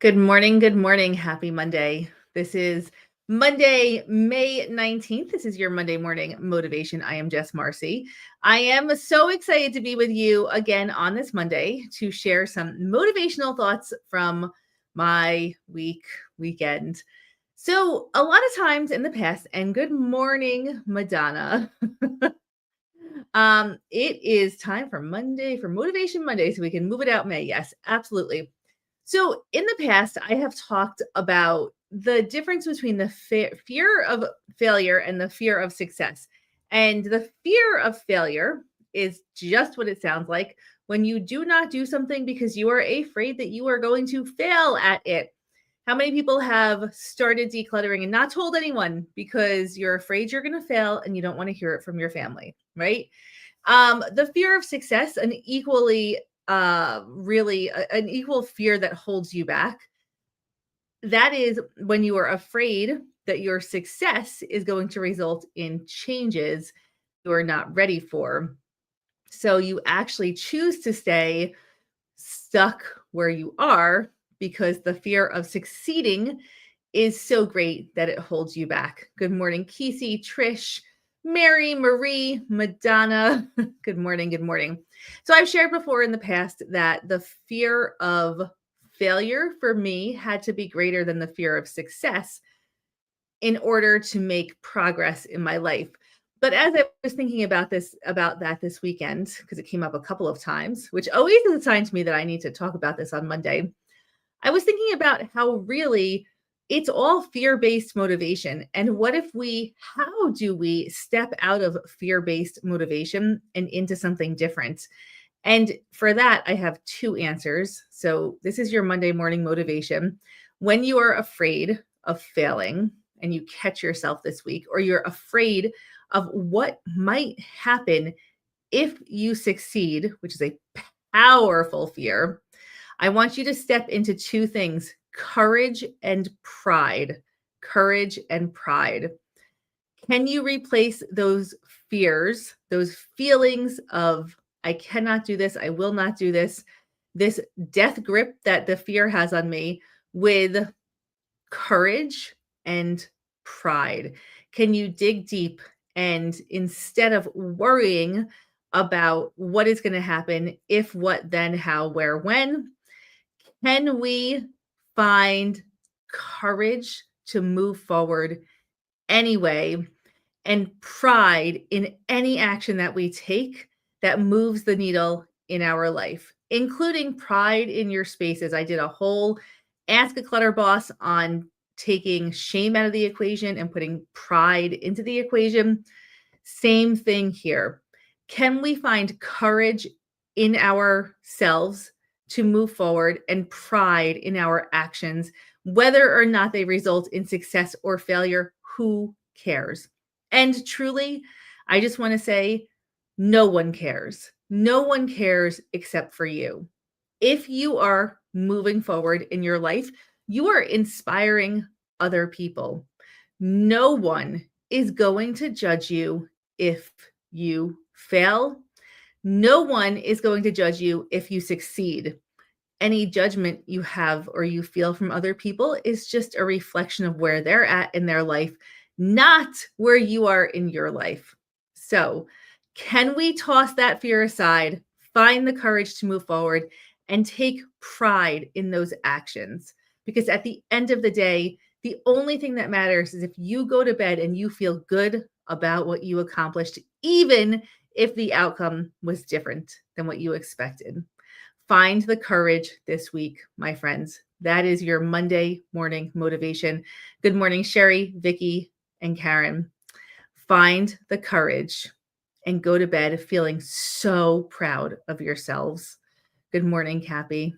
Good morning. Good morning. Happy Monday. This is Monday, May 19th. This is your Monday morning motivation. I am Jess Marcy. I am so excited to be with you again on this Monday to share some motivational thoughts from my weekend. So, a lot of times in the past, and good morning, Madonna. It is time for Monday for Motivation Monday, so we can move it out May. Yes, absolutely. So, in the past, I have talked about the difference between the fear of failure and the fear of success. And the fear of failure is just what it sounds like when you do not do something because you are afraid that you are going to fail at it. How many people have started decluttering and not told anyone because you're afraid you're going to fail and you don't want to hear it from your family, right? The fear of success, an equally an equal fear that holds you back. That is when you are afraid that your success is going to result in changes you are not ready for. So you actually choose to stay stuck where you are because the fear of succeeding is so great that it holds you back. Good morning, Kesey, Trish, Mary, Marie, Madonna. Good morning. Good morning. So I've shared before in the past that the fear of failure for me had to be greater than the fear of success in order to make progress in my life. But as I was thinking about that this weekend, because it came up a couple of times, which always is a sign to me that I need to talk about this on Monday. I was thinking about how really it's all fear-based motivation. And how do we step out of fear-based motivation and into something different? And for that, I have two answers. So this is your Monday morning motivation. When you are afraid of failing and you catch yourself this week, or you're afraid of what might happen if you succeed, which is a powerful fear, I want you to step into two things: courage and pride. Courage and pride. Can you replace those fears, those feelings of, I cannot do this, I will not do this death grip that the fear has on me, with courage and pride? Can you dig deep and instead of worrying about what is going to happen, if, what, then, how, where, when, can we find courage to move forward anyway, and pride in any action that we take that moves the needle in our life, including pride in your spaces? I did a whole Ask a Clutter Boss on taking shame out of the equation and putting pride into the equation. Same thing here. Can we find courage in ourselves to move forward and pride in our actions, whether or not they result in success or failure? Who cares? And truly, I just want to say, no one cares. No one cares except for you. If you are moving forward in your life, you are inspiring other people. No one is going to judge you if you fail. No one is going to judge you if you succeed. Any judgment you have or you feel from other people is just a reflection of where they're at in their life, not where you are in your life. So, can we toss that fear aside, find the courage to move forward, and take pride in those actions? Because at the end of the day, the only thing that matters is if you go to bed and you feel good about what you accomplished, even if the outcome was different than what you expected. Find the courage this week, my friends. That is your Monday morning motivation. Good morning, Sherry, Vicky, and Karen. Find the courage and go to bed feeling so proud of yourselves. Good morning, Cappy.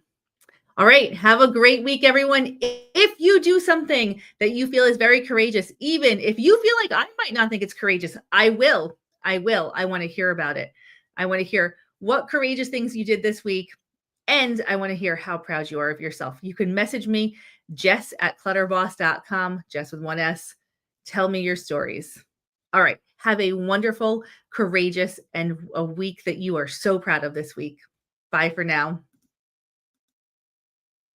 All right. Have a great week, everyone. If you do something that you feel is very courageous, even if you feel like I might not think it's courageous, I will. I want to hear about it. I want to hear what courageous things you did this week. And I want to hear how proud you are of yourself. You can message me, jess@clutterboss.com, Jess with one S. Tell me your stories. All right. Have a wonderful, courageous, and a week that you are so proud of this week. Bye for now.